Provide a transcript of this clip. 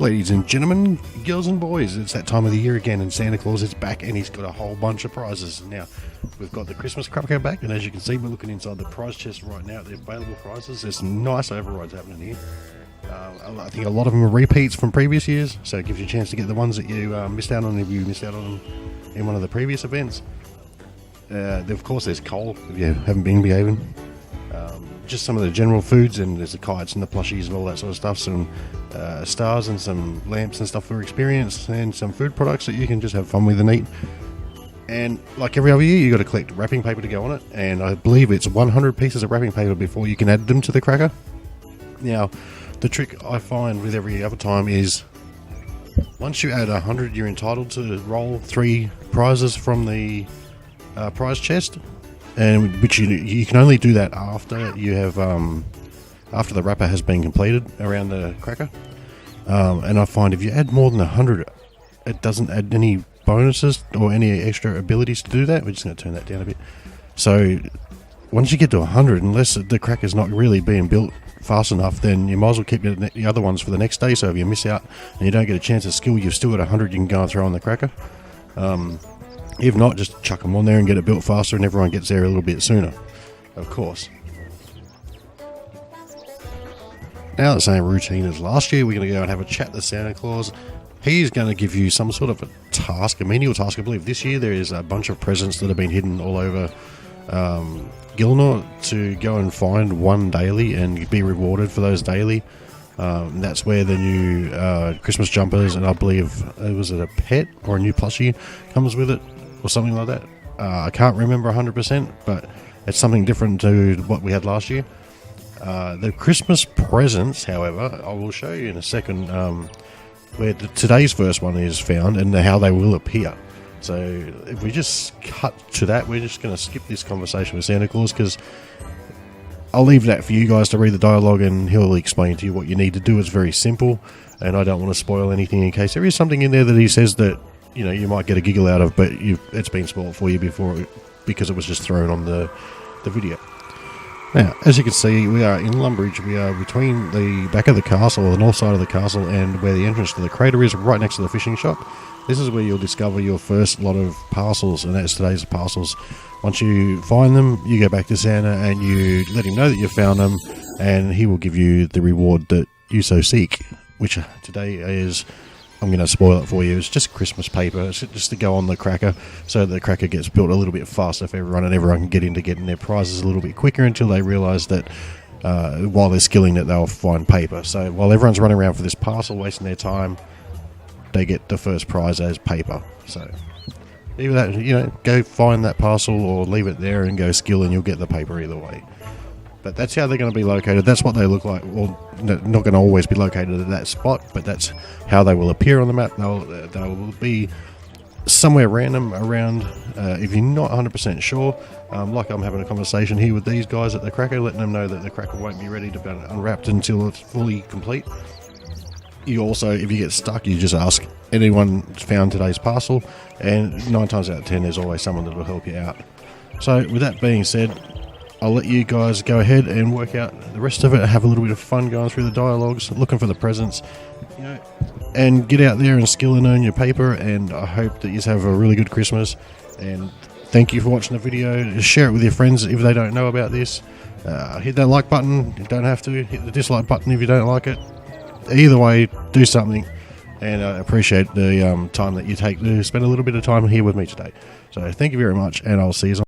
Ladies and gentlemen, girls and boys, it's that time of the year again, and Santa Claus is back, and he's got a whole bunch of prizes. Now, we've got the Christmas cracker back, and as you can see, we're looking inside the prize chest right now. The available prizes, there's some nice overrides happening here. I think a lot of them are repeats from previous years, so it gives you a chance to get the ones that you missed out on if you missed out on them in one of the previous events. Of course, there's coal if you haven't been behaving. Just some of the general foods, and there's the kites and the plushies and all that sort of stuff. Some stars and some lamps and stuff for experience, and some food products that you can just have fun with and eat. And like every other year, you got to collect wrapping paper to go on it, and I believe it's 100 pieces of wrapping paper before you can add them to the cracker. Now, the trick I find with every other time is once you add 100, you're entitled to roll 3 prizes from the prize chest, and which you can only do that after you have after the wrapper has been completed around the cracker. And I find if you add more than 100, it doesn't add any bonuses or any extra abilities to do that. We're just going to turn that down a bit. So once you get to 100, unless the cracker's not really being built fast enough, then you might as well keep the other ones for the next day. So if you miss out and you don't get a chance to skill, you've still got 100 you can go and throw on the cracker. If not, just chuck them on there and get it built faster, and everyone gets there a little bit sooner, of course. Now, the same routine as last year, we're going to go and have a chat to Santa Claus. He's going to give you some sort of a task, a menial task. I believe this year there is a bunch of presents that have been hidden all over Gielinor to go and find one daily and be rewarded for those daily. That's where the new Christmas jumpers, and I believe was it a pet or a new plushie comes with it or something like that. I can't remember 100%, but it's something different to what we had last year. The Christmas presents, however, I will show you in a second where today's first one is found and how they will appear. So if we just cut to that, we're just going to skip this conversation with Santa Claus, because I'll leave that for you guys to read the dialogue, and he'll explain to you what you need to do. It's very simple, and I don't want to spoil anything in case there is something in there that he says that you might get a giggle out of, but it's been spoiled for you before because it was just thrown on the video. Now, as you can see, we are in Lumbridge. We are between the back of the castle, or the north side of the castle, and where the entrance to the crater is, right next to the fishing shop. This is where you'll discover your first lot of parcels, and that's today's parcels. Once you find them, you go back to Santa and you let him know that you found them, and he will give you the reward that you so seek, which today is, I'm going to spoil it for you, it's just Christmas paper. It's just to go on the cracker, so the cracker gets built a little bit faster for everyone, and everyone can get into getting their prizes a little bit quicker until they realise that while they're skilling that they'll find paper. So while everyone's running around for this parcel wasting their time, they get the first prize as paper. So either that, go find that parcel or leave it there and go skill, and you'll get the paper either way. But that's how they're going to be located. That's what they look like. Well, not going to always be located at that spot, but that's how they will appear on the map. They'll be somewhere random around, if you're not 100% sure. Like I'm having a conversation here with these guys at the cracker, letting them know that the cracker won't be ready to be unwrapped until it's fully complete. You also, if you get stuck, you just ask anyone found today's parcel, and 9 times out of 10 there's always someone that will help you out. So with that being said, I'll let you guys go ahead and work out the rest of it, have a little bit of fun going through the dialogues, looking for the presents, and get out there and skill and earn your paper. And I hope that you have a really good Christmas, and thank you for watching the video. Share it with your friends if they don't know about this. Hit that like button. You don't have to hit the dislike button if you don't like it. Either way, do something, and I appreciate the time that you take to spend a little bit of time here with me today. So thank you very much, and I'll see you on